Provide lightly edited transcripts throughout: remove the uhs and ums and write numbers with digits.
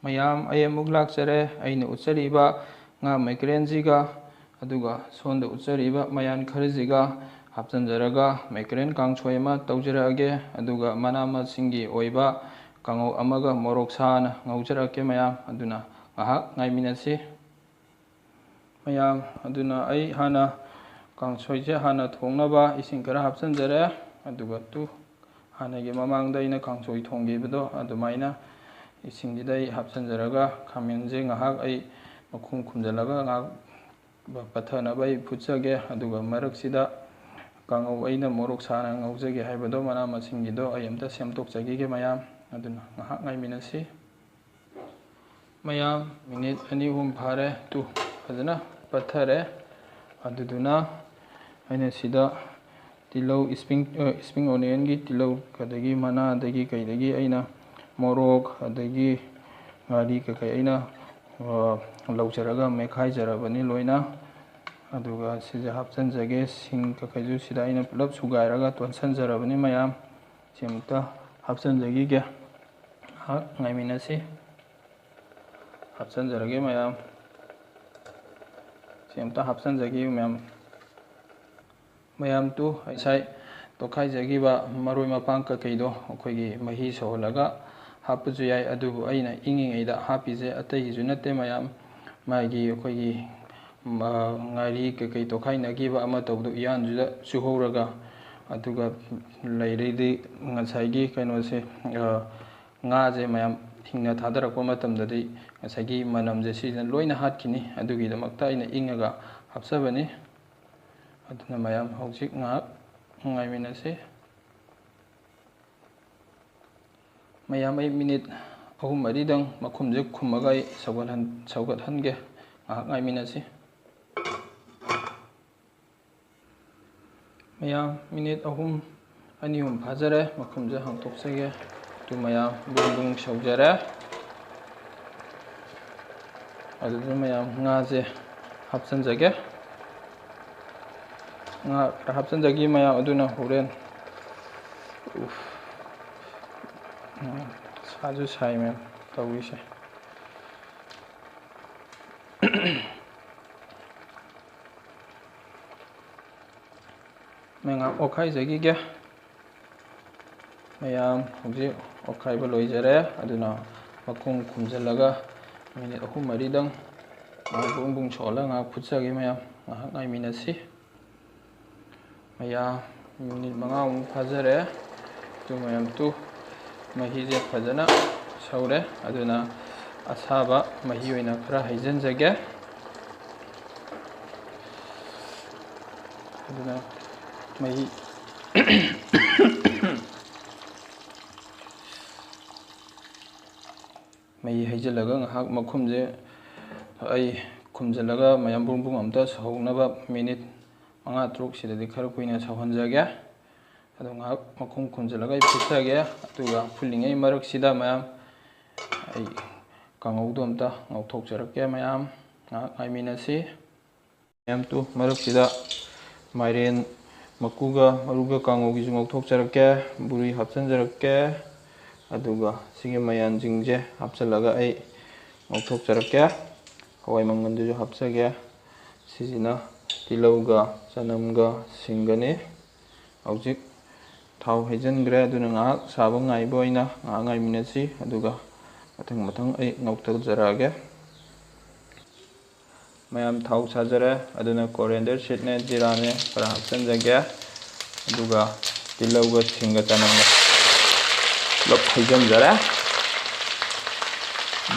ꯃꯌꯥꯝ ꯑꯩ ꯑꯃꯨꯛ ꯂꯥꯛꯆꯔꯦ ꯑꯩꯅ ꯎꯠꯆꯔꯤꯕ ꯉꯥ ꯃꯩꯀꯔꯦꯟꯁꯤꯒ ꯑꯗꯨꯒ ꯁꯣꯝꯗ ꯎꯠꯆꯔꯤꯕ ꯃꯌꯥꯟ ꯈꯔꯁꯤꯒ ꯍꯥꯞꯆꯤꯟꯖꯔꯒ ꯃꯩꯀꯔꯦꯟ ꯀꯥꯡꯁꯣꯏ ꯑꯃ ꯇꯧꯖꯔꯛꯑꯒꯦ ꯑꯗꯨꯒ ꯃꯅꯥ ꯃꯁꯤꯡꯒꯤ ꯑꯣꯏꯕ ꯀꯥꯡꯉꯧ ꯑꯃꯒ ꯃꯣꯔꯣꯛ ꯁꯥꯅ ꯉꯧꯖꯔꯛꯀꯦ ꯃꯌꯥꯝ ꯑꯗꯨꯅ ꯉꯥꯏꯍꯥꯛ ꯉꯥꯏꯃꯤꯟꯅꯁꯤ ꯃꯌꯥꯝ ꯑꯗꯨꯅ ꯑꯩ ꯍꯥꯟꯅ ꯀꯥꯡꯁꯣꯏꯁꯦ ꯍꯥꯟꯅ ꯊꯣꯡꯅꯕ ꯏꯁꯤꯡ ꯈꯔ ꯍꯥꯞꯆꯤꯟꯖꯔꯦ ꯑꯗꯨꯒ ꯍꯥꯟꯅꯒꯤ ꯃꯃꯥꯡꯗ ꯑꯩꯅ ꯀꯥꯡꯁꯣꯏ ꯊꯣꯡꯈꯤꯕꯗꯣ ꯑꯗꯨꯃꯥꯏꯅ ꯏꯁꯤꯡꯁꯤꯗ ꯑꯩ ꯍꯥꯞꯆꯤꯟꯖꯔꯒ ꯈꯥꯃꯦꯟꯁꯦ ꯉꯥꯏꯍꯥꯛ ꯑꯩ ꯃꯈꯨꯝ ꯈꯨꯝꯖꯤꯜꯂꯒ ꯉꯥꯏꯍꯥꯛ ꯄꯠꯊꯅꯕ ꯑꯩ ꯐꯨꯠꯆꯒꯦ ꯑꯗꯨꯒ ꯃꯔꯛꯁꯤꯗ ꯀꯥꯡꯉꯧ ꯑꯩꯅ ꯃꯣꯔꯣꯛ ꯁꯥꯅ ꯉꯧꯖꯒꯦ ꯍꯥꯏꯕꯗꯣ ꯃꯅꯥ ꯃꯁꯤꯡꯒꯤꯗꯣ ꯑꯩ ꯑꯝꯇ ꯁꯦꯝꯗꯣꯛꯆꯈꯤꯒꯦ ꯃꯌꯥꯝ ꯑꯗꯨꯅ ꯉꯥꯏꯍꯥꯛ ꯉꯥꯏꯃꯤꯟꯅꯁꯤ ꯃꯌꯥꯝ ꯃꯤꯅꯤꯠ 2-3 ꯐꯥꯔꯦ ꯐꯖꯅ ꯄꯠꯊꯔꯦ ꯑꯗꯨꯗꯨꯅ ꯑꯩꯅ ꯁꯤꯗ ꯇꯤꯜꯍꯧ ꯏꯁꯄ꯭ꯔꯤꯡ ꯑꯣꯅꯤꯌꯟꯒꯤ ꯇꯤꯜꯍꯧ ꯑꯗꯒꯤ ꯃꯅꯥꯗꯒꯤ ꯀꯩꯗꯒꯤ ꯑꯩꯅ ꯃꯣꯔꯣꯛ ꯑꯗꯒꯤ ꯉꯥꯔꯤ ꯀꯩꯀꯩ ꯑꯩꯅ ꯂꯧꯖꯔꯒ ꯃꯦꯠꯈꯥꯏꯖꯔꯕꯅꯤ ꯂꯣꯏꯅ ꯑꯗꯨꯒ ꯁꯤꯁꯦ ꯍꯥꯞꯆꯤꯟꯖꯒꯦ ꯁꯤꯡ ꯀꯩꯀꯩꯁꯨ ꯁꯤꯗ ꯑꯩꯅ ꯄꯨꯂꯞ ꯁꯨꯒꯥꯏꯔꯒ ꯇꯣꯠꯁꯤꯟꯖꯔꯕꯅꯤ ꯃꯌꯥꯝ ꯁꯤ ꯑꯃꯨꯛꯇ ꯍꯥꯞꯆꯤꯟꯖꯈꯤꯒꯦ ꯉꯥꯏꯍꯥꯛ ꯉꯥꯏꯃꯤꯟꯅꯁꯤ ꯍꯥꯞꯆꯤꯟꯖꯔꯒꯦ ꯃꯌꯥꯝ ꯁꯤ ꯑꯃꯨꯛꯇ ꯍꯥꯞꯆꯤꯟꯖꯈꯤꯕ ꯃꯌꯥꯝ ꯉꯁꯥꯏ ꯇꯣꯠꯈꯥꯏꯖꯈꯤꯕ ꯃꯔꯣꯏ ꯃꯄꯥꯡ ꯀꯩꯀꯩꯗꯣ ꯑꯩꯈꯣꯏꯒꯤ ꯃꯍꯤ ꯁꯧꯍꯜꯂꯒ ꯍꯥꯞꯄꯁꯨ ꯌꯥꯏ ꯑꯗꯨꯕꯨ ꯑꯩꯅ ꯏꯪꯉꯤꯉꯩꯗ ꯍꯥꯞꯄꯤꯁꯦ ꯑꯇꯩꯒꯤꯁꯨ ꯅꯠꯇꯦ ꯃꯌꯥꯝ ꯃꯥꯒꯤ ꯑꯩꯈꯣꯏꯒꯤ ꯉꯥꯔꯤ ꯀꯩꯀꯩ ꯇꯣꯠꯈꯥꯏꯅꯈꯤꯕ ꯑꯃ ꯇꯧꯕꯗꯣ ꯎꯌꯥꯟꯗꯨꯗ ꯆꯨꯍꯧꯔꯒ ꯑꯗꯨꯒ ꯂꯩꯔꯤꯗꯤ ꯉꯁꯥꯏꯒꯤ ꯀꯩꯅꯣꯁꯦ ꯉꯥꯁꯦ ꯃꯌꯥꯝ ꯍꯤꯡꯅ ꯊꯥꯗꯔꯛꯄ ꯃꯇꯝꯗꯗꯤ ꯉꯁꯥꯏꯒꯤ ꯃꯅꯝꯁꯦ ꯁꯤꯁꯤꯅ ꯂꯣꯏꯅ ꯍꯥꯠꯈꯤꯅꯤ ꯑꯗꯨꯒꯤꯗꯃꯛꯇ ꯑꯩꯅ ꯏꯪꯉꯒ ꯍꯥꯞꯆꯕꯅꯤ ꯑꯗꯨꯅ ꯃꯌꯥꯝ ꯍꯧꯖꯤꯛ ꯉꯥꯏꯍꯥꯛ ꯉꯥꯏꯃꯤꯟꯅꯁꯤ ꯃꯌꯥꯝ ꯑꯩ ꯃꯤꯅꯤꯠ 3-4ꯗꯪ ꯃꯈꯨꯝꯁꯦ ꯈꯨꯝꯃꯒ ꯑꯩ ꯁꯧꯒꯠꯍꯟꯒꯦ ꯉꯥꯏꯍꯥꯛ ꯉꯥꯏꯃꯤꯟꯅꯁꯤ ꯃꯌꯥꯝ ꯃꯤꯅꯤꯠ 2-3 ꯐꯥꯖꯔꯦ ꯃꯈꯨꯝꯁꯦ ꯍꯥꯡꯇꯣꯛꯆꯒꯦ ꯑꯗꯨ ꯃꯌꯥꯝ ꯕꯨꯡ ꯁꯧꯖꯔꯦ ꯑꯗꯨꯗ ꯃꯌꯥꯝ ꯉꯥꯁꯦ ꯍꯥꯞꯆꯤꯟꯖꯒꯦ ꯉꯥ ꯈꯔ ꯍꯥꯞꯆꯤꯟꯖꯈꯤ ꯃꯌꯥꯝ ꯑꯗꯨꯅ ꯍꯣꯔꯦꯟ ꯁꯥꯁꯨ ꯁꯥꯏ ꯃꯌꯥꯝ ꯇꯧꯔꯤꯁꯦ ꯉꯥꯏꯍꯥꯛ ꯑꯣꯠꯈꯥꯏꯖꯈꯤꯒꯦ ꯃꯌꯥꯝ ꯍꯧꯖꯤꯛ ꯑꯣꯠꯈꯥꯏꯕ ꯂꯣꯏꯖꯔꯦ ꯑꯗꯨꯅ ꯃꯈꯨꯝ ꯈꯨꯝꯖꯤꯜꯂꯒ ꯃꯤꯅꯤꯠ 3-4ꯗꯪ ꯉꯥꯏꯍꯥꯛ ꯕꯨꯡ ꯁꯧꯍꯜꯂꯒ ꯉꯥꯏꯍꯥꯛ ꯐꯨꯠꯆꯒꯦ ꯃꯌꯥꯝ ꯉꯥꯏꯍꯥꯛ ꯉꯥꯏꯃꯤꯟꯅꯁꯤ ꯃꯌꯥꯝ ꯃꯤꯅꯤꯠ 5 ꯐꯥꯖꯔꯦ ꯃꯌꯥꯝ ꯃꯍꯤꯁꯦ ꯐꯖꯅ ꯁꯧꯔꯦ ꯑꯗꯨꯅ ꯑꯁꯥꯕ ꯃꯍꯤ ꯑꯣꯏꯅ ꯈꯔ ꯍꯩꯖꯤꯟꯖꯒꯦ ꯑꯗꯨꯅ ꯃꯍꯤ ꯍꯩꯖꯤꯜꯂꯒ ꯉꯥꯏꯍꯥꯛ ꯃꯈꯨꯝꯁꯦ ꯑꯩ ꯈꯨꯝꯖꯤꯜꯂꯒ ꯃꯌꯥꯝ ꯕꯨꯡ ꯑꯝꯇ ꯁꯧꯅꯕ ꯃꯤꯅꯤꯠ 5-6 ꯁꯤꯗꯗꯤ ꯈꯔ ꯀꯨꯏꯅ ꯁꯧꯍꯟꯖꯒꯦ ꯑꯗꯨ ꯉꯥꯏꯍꯥꯛ ꯃꯈꯨꯝ ꯈꯨꯝꯖꯤꯜꯂꯒ ꯑꯩ ꯐꯨꯠꯆꯒꯦ ꯑꯗꯨꯒ ꯐꯨꯠꯂꯤꯉꯩ ꯃꯔꯛꯁꯤꯗ ꯃꯌꯥꯝ ꯑꯩ ꯀꯥꯡꯉꯧꯗꯣ ꯑꯝꯇ ꯉꯧꯊꯣꯛꯆꯔꯛꯀꯦ ꯃꯌꯥꯝ ꯉꯥꯏꯍꯥꯛ ꯉꯥꯏꯃꯤꯟꯅꯁꯤ ꯃꯌꯥꯝ ꯃꯔꯛꯁꯤꯗ ꯃꯥꯏꯔꯦꯟ ꯃꯀꯨꯒ ꯃꯔꯨꯒ ꯀꯥꯡꯉꯧꯒꯤꯁꯨ ꯉꯧꯊꯣꯛꯆꯔꯛꯀꯦ ꯕꯨꯔꯤ ꯍꯥꯞꯆꯤꯟꯖꯔꯛꯀꯦ ꯑꯗꯨꯒ ꯁꯤꯒꯤ ꯃꯌꯥꯟꯁꯤꯡꯁꯦ ꯍꯥꯞꯆꯤꯜꯂꯒ ꯑꯩ ꯉꯧꯊꯣꯛꯆꯔꯛꯀꯦ ꯍꯋꯥꯏ ꯃꯪꯒꯟꯗꯨꯁꯨ ꯍꯥꯞꯆꯒꯦ ꯁꯤꯁꯤꯅ ꯇꯤꯜꯍꯧꯒ ꯆꯅꯝꯒ ꯁꯤꯡꯒꯅꯤ ꯍꯧꯖꯤꯛ ꯊꯥꯎ ꯍꯩꯖꯤꯟꯈ꯭ꯔꯦ ꯑꯗꯨꯅ ꯉꯥꯏꯍꯥꯛ ꯁꯥꯕ ꯉꯥꯏꯕ ꯑꯣꯏꯅ ꯉꯥꯏꯍꯥꯛ ꯉꯥꯏꯃꯤꯟꯅꯁꯤ ꯑꯗꯨꯒ ꯃꯊꯪ ꯑꯩ ꯉꯧꯊꯣꯛꯆꯔꯛꯑꯒꯦ ꯃꯌꯥꯝ ꯊꯥꯎ ꯁꯥꯖꯔꯦ ꯑꯗꯨꯅ ꯀꯣꯔꯤꯌꯦꯟꯗꯔ ꯁꯤꯗꯅꯦ ꯖꯤꯔꯥꯅꯦ ꯈꯔ ꯍꯥꯞꯆꯤꯟꯖꯒꯦ ꯑꯗꯨꯒ ꯇꯤꯜꯍꯧꯒ ꯁꯤꯡꯒ ꯆꯅꯝꯒ ꯄꯨꯂꯞ ꯍꯩꯖꯤꯟꯖꯔꯦ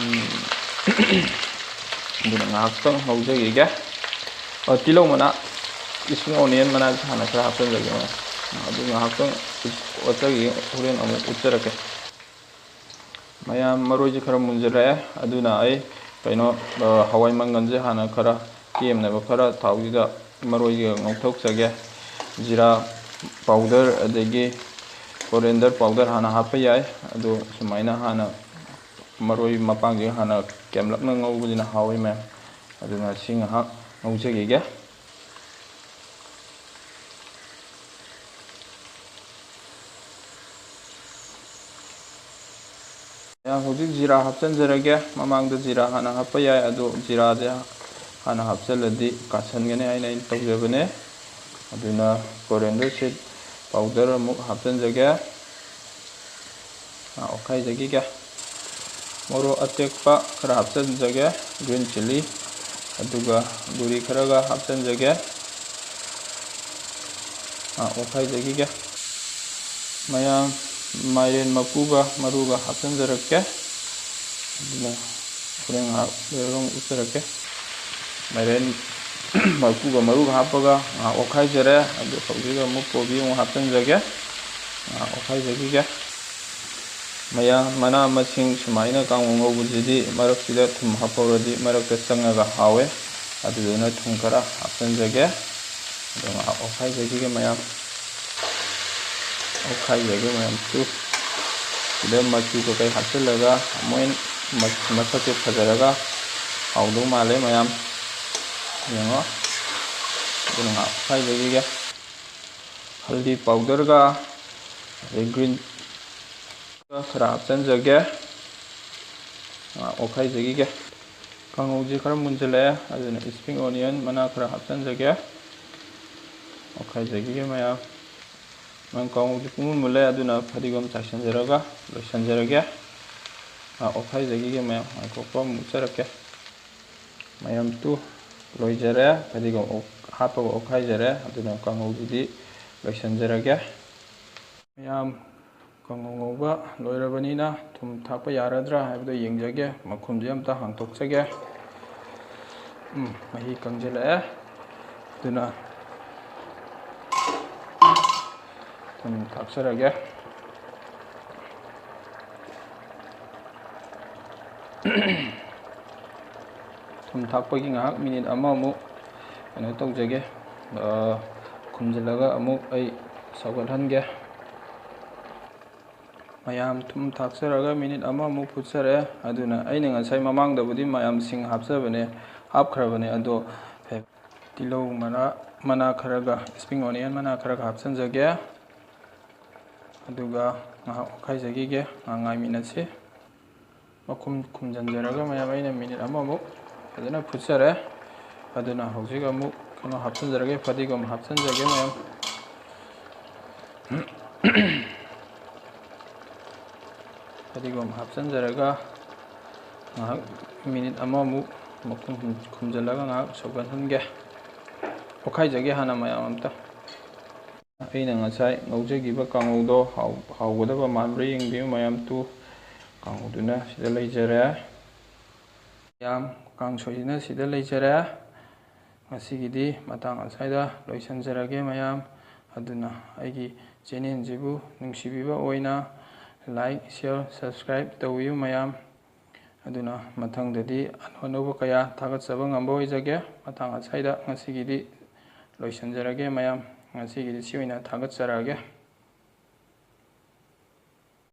ꯑꯗꯨꯅ ꯉꯥꯏꯍꯥꯛꯇꯪ ꯉꯧꯖꯈꯤꯒꯦ ꯇꯤꯜꯍꯧ ꯃꯅꯥ ꯏꯁꯄ꯭ꯔꯤꯡ ꯑꯣꯅꯤꯌꯟ ꯃꯅꯥꯁꯦ ꯍꯥꯟꯅ ꯈꯔ ꯍꯥꯞꯆꯤꯟꯖꯒꯦ ꯑꯗꯨ ꯉꯥꯏꯍꯥꯛꯇꯪ ꯑꯣꯠꯆꯈꯤꯒꯦ ꯍꯣꯔꯦꯟ ꯑꯃꯨꯛ ꯎꯠꯆꯔꯛꯀꯦ ꯃꯌꯥꯝ ꯃꯔꯣꯏꯁꯦ ꯈꯔ ꯃꯨꯟꯖꯔꯛꯑꯦ ꯑꯗꯨꯅ ꯑꯩ ꯍꯋꯥꯏ ꯃꯪꯒꯟꯁꯦ ꯍꯥꯟꯅꯈꯔ ꯀꯦꯝꯅꯕ ꯈꯔ ꯊꯥꯎꯁꯤꯗ ꯃꯔꯣꯏꯒ ꯉꯧꯊꯣꯛꯆꯒꯦ ꯖꯤꯔꯥ ꯄꯥꯎꯗꯔ ꯑꯗꯒꯤ ꯀꯣꯔꯤꯌꯦꯟꯗꯔ ꯄꯥꯎꯗꯔ ꯍꯥꯟꯅ ꯍꯥꯞꯄ ꯌꯥꯏ ꯑꯗꯣ ꯁꯨꯃꯥꯏꯅ ꯍꯥꯟꯅ ꯃꯔꯣꯏ ꯃꯄꯥꯡꯁꯦ ꯍꯥꯟꯅ ꯀꯦꯝꯂꯞꯅ ꯉꯧꯕꯁꯤꯅ ꯍꯥꯎꯋꯤ ꯃꯌꯥꯝ ꯑꯗꯨꯅ ꯁꯤ ꯉꯥꯏꯍꯥꯛ ꯉꯧꯖꯈꯤꯒꯦ ꯍꯧꯖꯤꯛ ꯖꯤꯔꯥ ꯍꯥꯞꯆꯤꯟꯖꯔꯒꯦ. ꯃꯃꯥꯡꯗ ꯖꯤꯔꯥ ꯍꯥꯟꯅ ꯍꯥꯞꯄ ꯌꯥꯏ, ꯑꯗꯣ ꯖꯤꯔꯥꯁꯦ ꯍꯥꯟꯅ ꯍꯥꯞꯆꯤꯜꯂꯗꯤ ꯀꯥꯁꯟꯒꯅꯤ ꯍꯥꯏꯅ ꯑꯩꯅ ꯇꯧꯖꯕꯅꯦ. ꯑꯗꯨꯅ ꯀꯣꯔꯤꯌꯦꯟꯗꯔ ꯁꯤꯗ ꯄꯥꯎꯗꯔ ꯑꯃꯨꯛ ꯍꯥꯞꯆꯤꯟꯖꯒꯦ. ꯑꯣꯠꯈꯥꯏꯖꯈꯤꯒꯦ. ꯃꯣꯔꯣꯛ ꯑꯇꯦꯛꯄ ꯈꯔ ꯍꯥꯞꯆꯤꯟꯖꯒꯦ, ꯒ꯭ꯔꯤꯟ ꯆꯤꯜꯂꯤ, ꯑꯗꯨꯒ ꯒꯨꯔꯤ ꯈꯔꯒ ꯍꯥꯞꯆꯤꯟꯖꯒꯦ. ꯑꯣꯠꯈꯥꯏꯖꯈꯤꯒꯦ. ꯃꯌꯥꯝ ꯃꯥꯏꯔꯦꯟ ꯃꯀꯨꯒ ꯃꯔꯨꯒ ꯍꯥꯞꯆꯤꯟꯖꯔꯛꯀꯦ. ꯑꯗꯨꯅ ꯍꯣꯔꯦꯟ ꯉꯥꯏꯍꯥꯛ ꯂꯩꯔꯒ ꯑꯃꯨꯛ ꯎꯠꯆꯔꯛꯀꯦ. ꯃꯥꯏꯔꯦꯟ ꯃꯀꯨꯒ ꯃꯔꯨꯒ ꯍꯥꯞꯄꯒ ꯉꯥꯏꯍꯥꯛ ꯑꯣꯠꯈꯥꯏꯖꯔꯦ. ꯑꯗꯨ ꯍꯧꯖꯤꯛ ꯑꯃꯨꯛ ꯀꯣꯕꯤ ꯑꯃꯨꯛ ꯍꯥꯞꯆꯤꯟꯖꯒꯦ. ꯉꯥꯏꯍꯥꯛ ꯑꯣꯠꯈꯥꯏꯖꯈꯤꯒꯦ. ꯃꯌꯥꯝ ꯃꯅꯥ ꯃꯁꯤꯡ ꯁꯨꯃꯥꯏꯅ ꯀꯥꯡꯉꯧ ꯉꯧꯕꯁꯤꯗꯤ ꯃꯔꯛꯁꯤꯗ ꯊꯨꯝ ꯍꯥꯞꯍꯧꯔꯗꯤ ꯃꯔꯛꯇ ꯆꯪꯉꯒ ꯍꯥꯎꯋꯦ. ꯑꯗꯨꯗꯨꯅ ꯊꯨꯝ ꯈꯔ ꯍꯥꯞꯆꯤꯟꯖꯒꯦ. ꯑꯗꯨ ꯉꯥꯏꯍꯥꯛ ꯑꯣꯠꯈꯥꯏꯖꯈꯤꯒꯦ. ꯃꯌꯥꯝ ꯑꯣꯠꯈꯥꯏꯖꯒꯦ ꯃꯌꯥꯝꯁꯨ. ꯁꯤꯗ ꯃꯆꯨ ꯀꯩꯀꯩ ꯍꯥꯞꯆꯤꯜꯂꯒ ꯃꯁꯛꯁꯦ ꯐꯖꯔꯒ ꯍꯥꯎꯗꯧ ꯃꯥꯜꯂꯦ ꯃꯌꯥꯝ. ꯌꯦꯡꯉꯣ. ꯑꯗꯨꯅ ꯉꯥꯏꯍꯥꯛ ꯑꯣꯠꯈꯥꯏꯖꯈꯤꯒꯦ. ꯍꯜꯗꯤ ꯄꯥꯎꯗꯔꯒ ꯑꯗꯩ ꯒ꯭ꯔꯤꯟ ꯈꯔ ꯍꯥꯞꯆꯤꯟꯖꯒꯦ. ꯑꯣꯠꯈꯥꯏꯖꯈꯤꯒꯦ. ꯀꯥꯡꯉꯧꯁꯦ ꯈꯔ ꯃꯨꯟꯖꯜꯂꯛꯑꯦ. ꯑꯗꯨꯅ ꯏꯁꯄ꯭ꯔꯤꯡ ꯑꯣꯅꯤꯌꯟ ꯃꯅꯥ ꯈꯔ ꯍꯥꯞꯆꯤꯟꯖꯒꯦ. ꯑꯣꯠꯈꯥꯏꯖꯈꯤꯒꯦ ꯃꯌꯥꯝ. ꯀꯥꯡꯉꯧꯁꯦ ꯄꯨꯡꯃꯨꯟ ꯃꯨꯜꯂꯦ. ꯑꯗꯨꯅ ꯐꯗꯤꯒꯣꯝ ꯆꯥꯏꯁꯤꯟꯖꯔꯒ ꯂꯣꯏꯁꯤꯟꯖꯔꯒꯦ. ꯑꯣꯠꯈꯥꯏꯖꯈꯤꯒꯦ ꯃꯌꯥꯝ. ꯉꯥꯏꯈꯣꯀꯣ, ꯑꯃꯨꯛ ꯎꯠꯆꯔꯛꯀꯦ. ꯃꯌꯥꯝꯁꯨ ꯂꯣꯏꯖꯔꯦ. ꯐꯗꯤꯒꯣꯝ ꯍꯥꯞꯄꯒ ꯑꯣꯠꯈꯥꯏꯖꯔꯦ. ꯑꯗꯨꯅ ꯀꯥꯡꯉꯧꯁꯤꯗꯤ ꯂꯣꯏꯁꯤꯟꯖꯔꯒꯦ. ꯃꯌꯥꯝ ꯀꯥꯡꯉꯧ ꯉꯧꯕ ꯂꯣꯏꯔꯕꯅꯤꯅ ꯊꯨꯝ ꯊꯥꯛꯄ ꯌꯥꯔꯗ꯭ꯔꯥ ꯍꯥꯏꯕꯗꯣ ꯌꯦꯡꯖꯒꯦ. ꯃꯈꯨꯝꯁꯦ ꯑꯝꯇ ꯍꯥꯡꯇꯣꯛꯆꯒꯦ. ꯃꯍꯤ ꯀꯪꯁꯤꯜꯂꯛꯑꯦ. ꯑꯗꯨꯅ ꯊꯨꯝ ꯊꯥꯛꯆꯔꯒꯦ. ꯊꯨꯝ ꯊꯥꯛꯄꯒꯤ ꯉꯥꯏꯍꯥꯛ ꯃꯤꯅꯤꯠ ꯑꯃꯃꯨꯛ ꯀꯩꯅꯣ ꯇꯧꯖꯒꯦ. ꯈꯨꯝꯖꯤꯜꯂꯒ ꯑꯃꯨꯛ ꯑꯩ ꯁꯧꯒꯠꯍꯟꯒꯦ. ꯃꯌꯥꯝ ꯊꯨꯝ ꯊꯥꯛꯆꯔꯒ ꯃꯤꯅꯤꯠ ꯑꯃꯃꯨꯛ ꯐꯨꯠꯆꯔꯦ. ꯑꯗꯨꯅ ꯑꯩꯅ ꯉꯁꯥꯏ ꯃꯃꯥꯡꯗꯕꯨꯗꯤ ꯃꯌꯥꯝ ꯁꯤꯡ ꯍꯥꯞꯈ꯭ꯔꯕꯅꯦ. ꯑꯗꯣ ꯇꯤꯜꯍꯧ ꯃꯅꯥ ꯈꯔꯒ ꯏꯁꯄ꯭ꯔꯤꯡ ꯑꯣꯅꯤꯌꯟ ꯃꯅꯥ ꯈꯔꯒ ꯍꯥꯞꯆꯤꯟꯖꯒꯦ. ꯑꯗꯨꯒ ꯉꯥꯏꯍꯥꯛ ꯑꯣꯠꯈꯥꯏꯖꯈꯤꯒꯦ. ꯉꯥꯏꯍꯥꯛ ꯉꯥꯏꯃꯤꯟꯅꯁꯤ. ꯃꯈꯨꯝ ꯈꯨꯝꯖꯤꯟꯖꯔꯒ ꯃꯌꯥꯝ ꯑꯩꯅ ꯃꯤꯅꯤꯠ ꯑꯃꯃꯨꯛ ꯐꯖꯅ ꯐꯨꯠꯆꯔꯦ. ꯑꯗꯨꯅ ꯍꯧꯖꯤꯛ ꯑꯃꯨꯛ ꯀꯩꯅꯣ ꯍꯥꯞꯆꯤꯟꯖꯔꯒꯦ. ꯐꯗꯤꯒꯣꯝ ꯍꯥꯞꯆꯤꯟꯖꯒꯦ ꯃꯌꯥꯝ. ꯐꯗꯤꯒꯣꯝ ꯍꯥꯞꯆꯤꯟꯖꯔꯒ ꯉꯥꯏꯍꯥꯛ ꯃꯤꯅꯤꯠ ꯑꯃꯃꯨꯛ ꯃꯈꯨꯝ ꯈꯨꯝꯖꯤꯜꯂꯒ ꯉꯥꯏꯍꯥꯛ ꯁꯧꯒꯠꯍꯟꯒꯦ. ꯑꯣꯠꯈꯥꯏꯖꯒꯦ ꯍꯥꯟꯅ ꯃꯌꯥꯝ ꯑꯝꯇ. ꯑꯩꯅ ꯉꯁꯥꯏ ꯉꯧꯖꯈꯤꯕ ꯀꯥꯡꯉꯧꯗꯣ ꯍꯥꯎꯒꯗꯕ ꯃꯥꯟꯕ꯭ꯔꯥ ꯌꯦꯡꯕꯤꯌꯨ ꯃꯌꯥꯝꯁꯨ. ꯀꯥꯡꯉꯧꯗꯨꯅ ꯁꯤꯗ ꯂꯩꯖꯔꯦ. ꯃꯌꯥꯝ ꯀꯥꯡꯁꯣꯏꯁꯤꯅ ꯁꯤꯗ ꯂꯩꯖꯔꯦ. ꯉꯁꯤꯒꯤꯗꯤ ꯃꯇꯥꯡ ꯑꯁ꯭ꯋꯥꯏꯗ ꯂꯣꯏꯁꯤꯟꯖꯔꯒꯦ ꯃꯌꯥꯝ. ꯑꯗꯨꯅ ꯑꯩꯒꯤ ꯆꯦꯅꯦꯜꯁꯤꯕꯨ ꯅꯨꯡꯁꯤꯕꯤꯕ ꯑꯣꯏꯅ ꯂꯥꯏꯛ, ꯁꯤꯌꯔ, ꯁꯕꯁꯀ꯭ꯔꯥꯏꯕ ꯇꯧꯕꯤꯌꯨ ꯃꯌꯥꯝ. ꯑꯗꯨꯅ ꯃꯊꯪꯗꯗꯤ ꯑꯅꯧ ꯑꯅꯧꯕ ꯀꯌꯥ ꯊꯥꯒꯠꯆꯕ ꯉꯝꯕ ꯑꯣꯏꯖꯒꯦ. ꯃꯇꯥꯡ ꯑꯁ꯭ꯋꯥꯏꯗ ꯉꯁꯤꯒꯤꯗꯤ ꯂꯣꯏꯁꯤꯟꯖꯔꯒꯦ ꯃꯌꯥꯝ. ꯉꯁꯤꯒꯤꯗꯤ ꯁꯤ ꯑꯣꯏꯅ ꯊꯥꯒꯠꯆꯔꯛꯑꯒꯦ꯫